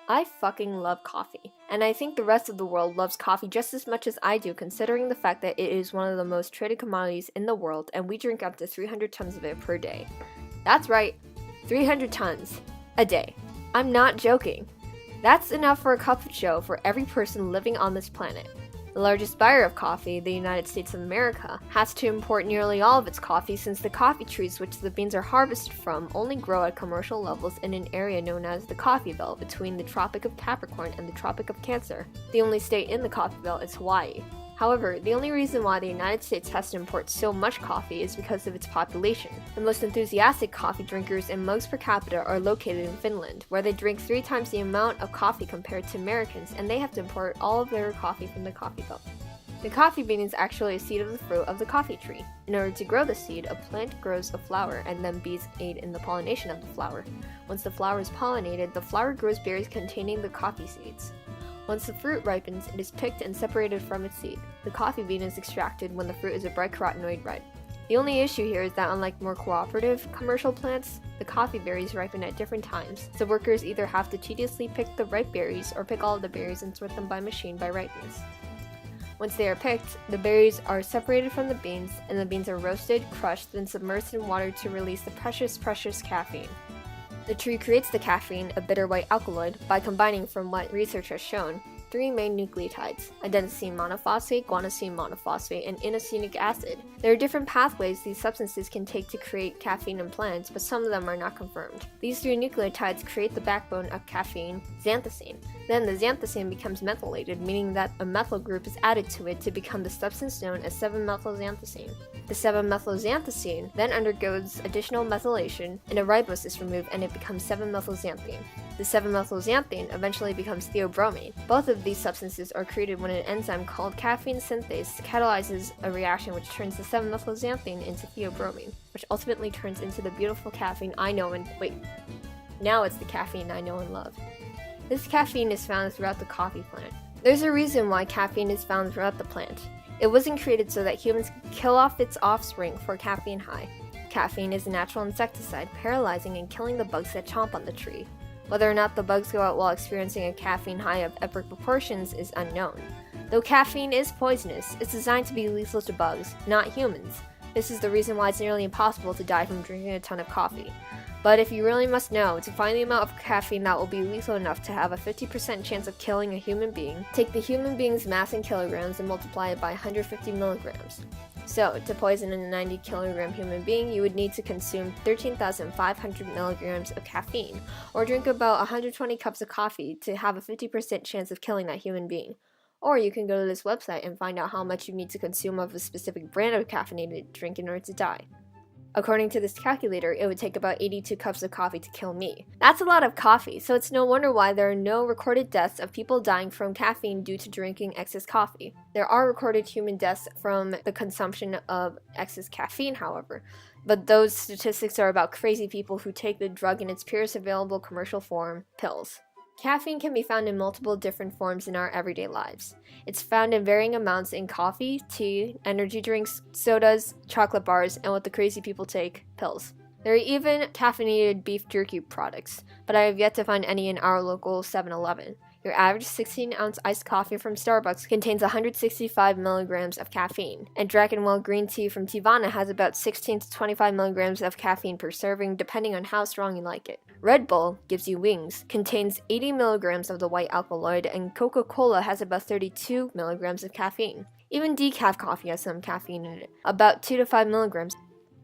I fucking love coffee, and I think the rest of the world loves coffee just as much as I do, considering the fact that it is one of the most traded commodities in the world and we drink up to 300 tons of it per day. That's right, 300 tons a day. I'm not joking. That's enough for a cup of joe for every person living on this planet. The largest buyer of coffee, the United States of America, has to import nearly all of its coffee since the coffee trees which the beans are harvested from only grow at commercial levels in an area known as the Coffee Belt between the Tropic of Capricorn and the Tropic of Cancer. The only state in the Coffee Belt is Hawaii. However, the only reason why the United States has to import so much coffee is because of its population. The most enthusiastic coffee drinkers in mugs per capita are located in Finland, where they drink 3 times the amount of coffee compared to Americans, and they have to import all of their coffee from the coffee belt. The coffee bean is actually a seed of the fruit of the coffee tree. In order to grow the seed, a plant grows a flower, and then bees aid in the pollination of the flower. Once the flower is pollinated, the flower grows berries containing the coffee seeds. Once the fruit ripens, it is picked and separated from its seed. The coffee bean is extracted when the fruit is a bright carotenoid red. The only issue here is that unlike more cooperative commercial plants, the coffee berries ripen at different times, so workers either have to tediously pick the ripe berries or pick all of the berries and sort them by machine by ripeness. Once they are picked, the berries are separated from the beans, and the beans are roasted, crushed, then submerged in water to release the precious caffeine. The tree creates the caffeine, a bitter white alkaloid, by combining, from what research has shown, 3 main nucleotides: adenosine monophosphate, guanosine monophosphate, and inosinic acid. There are different pathways these substances can take to create caffeine in plants, but some of them are not confirmed. These 3 nucleotides create the backbone of caffeine, xanthine. Then the xanthine becomes methylated, meaning that a methyl group is added to it to become the substance known as 7-methylxanthine. The 7-methylxanthine then undergoes additional methylation, and a ribose is removed and it becomes 7-methylxanthine. The 7-methylxanthine eventually becomes theobromine. Both of these substances are created when an enzyme called caffeine synthase catalyzes a reaction which turns the 7-methylxanthine into theobromine, which ultimately turns into the beautiful caffeine I know and now it's the caffeine I know and love. This caffeine is found throughout the coffee plant. There's a reason why caffeine is found throughout the plant. It wasn't created so that humans could kill off its offspring for a caffeine high. Caffeine is a natural insecticide, paralyzing and killing the bugs that chomp on the tree. Whether or not the bugs go out while experiencing a caffeine high of epic proportions is unknown. Though caffeine is poisonous, it's designed to be lethal to bugs, not humans. This is the reason why it's nearly impossible to die from drinking a ton of coffee. But if you really must know, to find the amount of caffeine that will be lethal enough to have a 50% chance of killing a human being, take the human being's mass in kilograms and multiply it by 150 milligrams. So, to poison a 90 kilogram human being, you would need to consume 13,500 milligrams of caffeine, or drink about 120 cups of coffee to have a 50% chance of killing that human being. Or you can go to this website and find out how much you need to consume of a specific brand of caffeinated drink in order to die. According to this calculator, it would take about 82 cups of coffee to kill me. That's a lot of coffee, so it's no wonder why there are no recorded deaths of people dying from caffeine due to drinking excess coffee. There are recorded human deaths from the consumption of excess caffeine, however, but those statistics are about crazy people who take the drug in its purest available commercial form, pills. Caffeine can be found in multiple different forms in our everyday lives. It's found in varying amounts in coffee, tea, energy drinks, sodas, chocolate bars, and what the crazy people take, pills. There are even caffeinated beef jerky products, but I have yet to find any in our local 7-Eleven. Your average 16-ounce iced coffee from Starbucks contains 165 milligrams of caffeine, and Dragonwell green tea from Teavana has about 16 to 25 milligrams of caffeine per serving, depending on how strong you like it. Red Bull gives you wings, contains 80 milligrams of the white alkaloid, and Coca-Cola has about 32 milligrams of caffeine. Even decaf coffee has some caffeine in it, about 2 to 5 milligrams.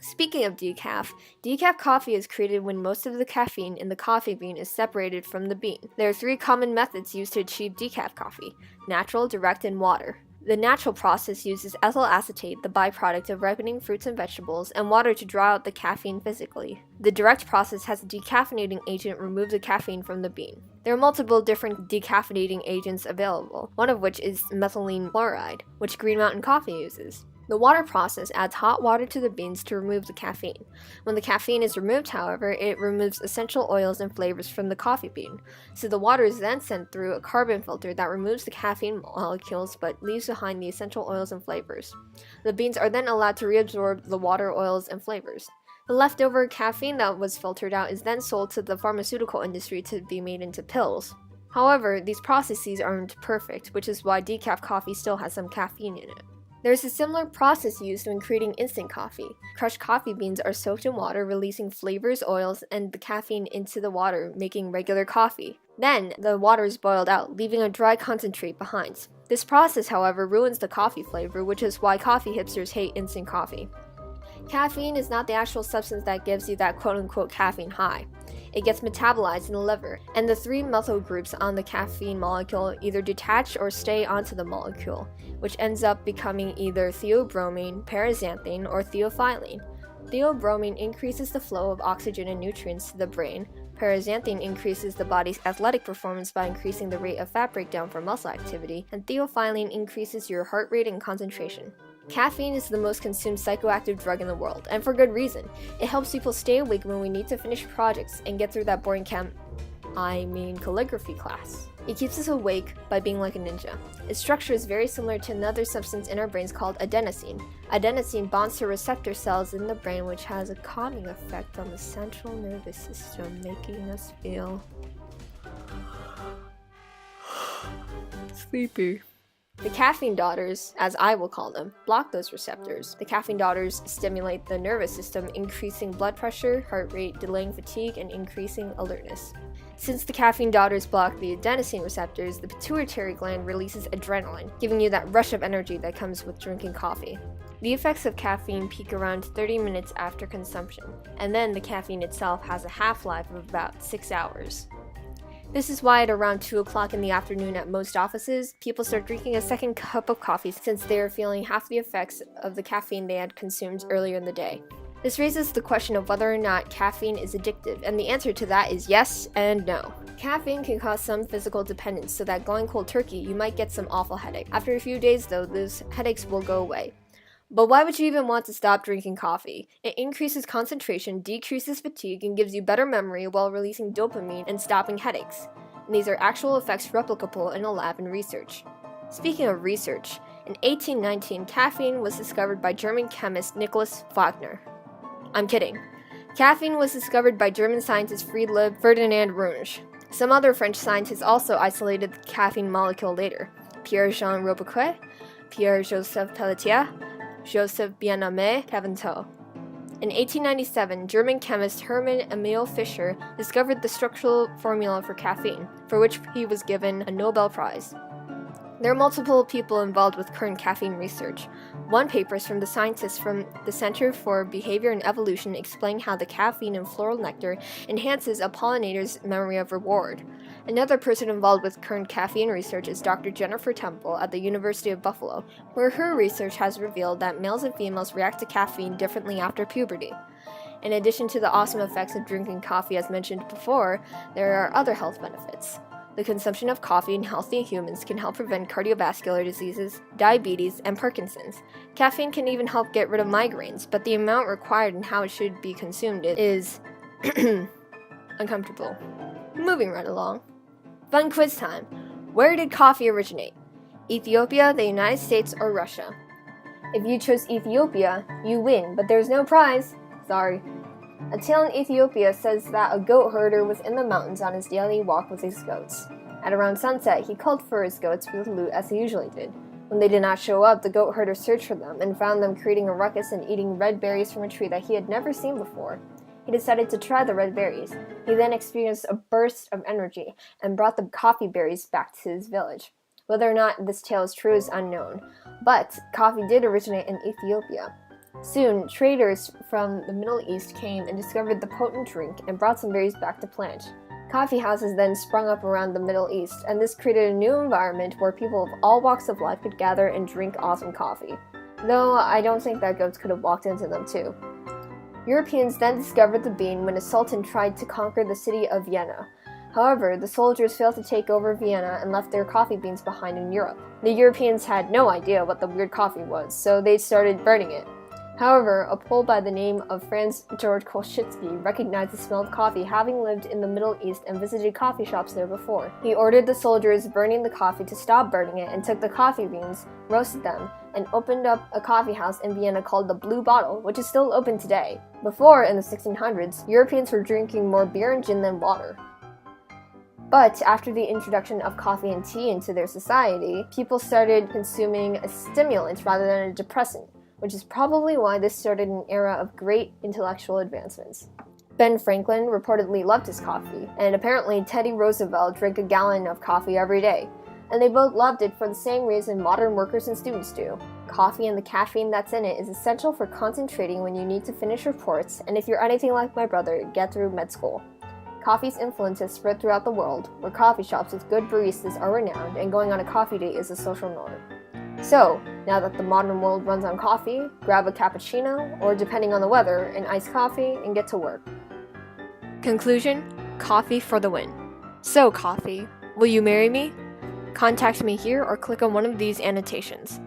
Speaking of decaf coffee is created when most of the caffeine in the coffee bean is separated from the bean. There are 3 common methods used to achieve decaf coffee: natural, direct, and water. The natural process uses ethyl acetate, the byproduct of ripening fruits and vegetables, and water to draw out the caffeine physically. The direct process has a decaffeinating agent remove the caffeine from the bean. There are multiple different decaffeinating agents available, one of which is methylene chloride, which Green Mountain Coffee uses. The water process adds hot water to the beans to remove the caffeine. When the caffeine is removed, however, it removes essential oils and flavors from the coffee bean. So the water is then sent through a carbon filter that removes the caffeine molecules but leaves behind the essential oils and flavors. The beans are then allowed to reabsorb the water, oils, and flavors. The leftover caffeine that was filtered out is then sold to the pharmaceutical industry to be made into pills. However, these processes aren't perfect, which is why decaf coffee still has some caffeine in it. There's a similar process used when creating instant coffee. Crushed coffee beans are soaked in water, releasing flavors, oils, and the caffeine into the water, making regular coffee. Then, the water is boiled out, leaving a dry concentrate behind. This process, however, ruins the coffee flavor, which is why coffee hipsters hate instant coffee. Caffeine is not the actual substance that gives you that quote-unquote caffeine high. It gets metabolized in the liver, and the 3 methyl groups on the caffeine molecule either detach or stay onto the molecule, which ends up becoming either theobromine, paraxanthine, or theophylline. Theobromine increases the flow of oxygen and nutrients to the brain. Paraxanthine increases the body's athletic performance by increasing the rate of fat breakdown for muscle activity, and theophylline increases your heart rate and concentration. Caffeine is the most consumed psychoactive drug in the world, and for good reason. It helps people stay awake when we need to finish projects and get through that boring calligraphy class. It keeps us awake by being like a ninja. Its structure is very similar to another substance in our brains called adenosine. Adenosine bonds to receptor cells in the brain, which has a calming effect on the central nervous system, making us feel sleepy. The caffeine daughters, as I will call them, block those receptors. The caffeine daughters stimulate the nervous system, increasing blood pressure, heart rate, delaying fatigue, and increasing alertness. Since the caffeine daughters block the adenosine receptors, the pituitary gland releases adrenaline, giving you that rush of energy that comes with drinking coffee. The effects of caffeine peak around 30 minutes after consumption, and then the caffeine itself has a half-life of about 6 hours. This is why at around 2 o'clock in the afternoon at most offices, people start drinking a second cup of coffee since they are feeling half the effects of the caffeine they had consumed earlier in the day. This raises the question of whether or not caffeine is addictive, and the answer to that is yes and no. Caffeine can cause some physical dependence, so that going cold turkey, you might get some awful headache. After a few days though, those headaches will go away. But why would you even want to stop drinking coffee? It increases concentration, decreases fatigue, and gives you better memory while releasing dopamine and stopping headaches. And these are actual effects replicable in a lab and research. Speaking of research, in 1819, caffeine was discovered by German chemist Nicholas Wagner. I'm kidding. Caffeine was discovered by German scientist Friedrich Ferdinand Runge. Some other French scientists also isolated the caffeine molecule later. Pierre-Jean Robequet, Pierre-Joseph Pelletier, Joseph Bien-Aimé Caventou. In 1897, German chemist Hermann Emil Fischer discovered the structural formula for caffeine, for which he was given a Nobel Prize. There are multiple people involved with current caffeine research. One paper is from the scientists from the Center for Behavior and Evolution explaining how the caffeine in floral nectar enhances a pollinator's memory of reward. Another person involved with current caffeine research is Dr. Jennifer Temple at the University of Buffalo, where her research has revealed that males and females react to caffeine differently after puberty. In addition to the awesome effects of drinking coffee as mentioned before, there are other health benefits. The consumption of coffee in healthy humans can help prevent cardiovascular diseases, diabetes, and Parkinson's. Caffeine can even help get rid of migraines, but the amount required and how it should be consumed is uncomfortable. Moving right along. Fun quiz time. Where did coffee originate? Ethiopia, the United States, or Russia? If you chose Ethiopia, you win, but there's no prize. Sorry. A tale in Ethiopia says that a goat herder was in the mountains on his daily walk with his goats. At around sunset, he called for his goats with loot as he usually did. When they did not show up, the goat herder searched for them and found them creating a ruckus and eating red berries from a tree that he had never seen before. He decided to try the red berries. He then experienced a burst of energy and brought the coffee berries back to his village. Whether or not this tale is true is unknown, but coffee did originate in Ethiopia. Soon, traders from the Middle East came and discovered the potent drink and brought some berries back to plant. Coffee houses then sprung up around the Middle East, and this created a new environment where people of all walks of life could gather and drink awesome coffee. Though I don't think that goats could have walked into them too. Europeans then discovered the bean when a sultan tried to conquer the city of Vienna. However, the soldiers failed to take over Vienna and left their coffee beans behind in Europe. The Europeans had no idea what the weird coffee was, so they started burning it. However, a Pole by the name of Franz Georg Kolschitsky recognized the smell of coffee, having lived in the Middle East and visited coffee shops there before. He ordered the soldiers burning the coffee to stop burning it and took the coffee beans, roasted them, and opened up a coffee house in Vienna called the Blue Bottle, which is still open today. Before, in the 1600s, Europeans were drinking more beer and gin than water. But after the introduction of coffee and tea into their society, people started consuming a stimulant rather than a depressant, which is probably why this started an era of great intellectual advancements. Ben Franklin reportedly loved his coffee, and apparently Teddy Roosevelt drank a gallon of coffee every day. And they both loved it for the same reason modern workers and students do. Coffee and the caffeine that's in it is essential for concentrating when you need to finish reports, and if you're anything like my brother, get through med school. Coffee's influence has spread throughout the world, where coffee shops with good baristas are renowned, and going on a coffee date is a social norm. So, now that the modern world runs on coffee, grab a cappuccino, or depending on the weather, an iced coffee, and get to work. Conclusion: coffee for the win. So, coffee, will you marry me? Contact me here or click on one of these annotations.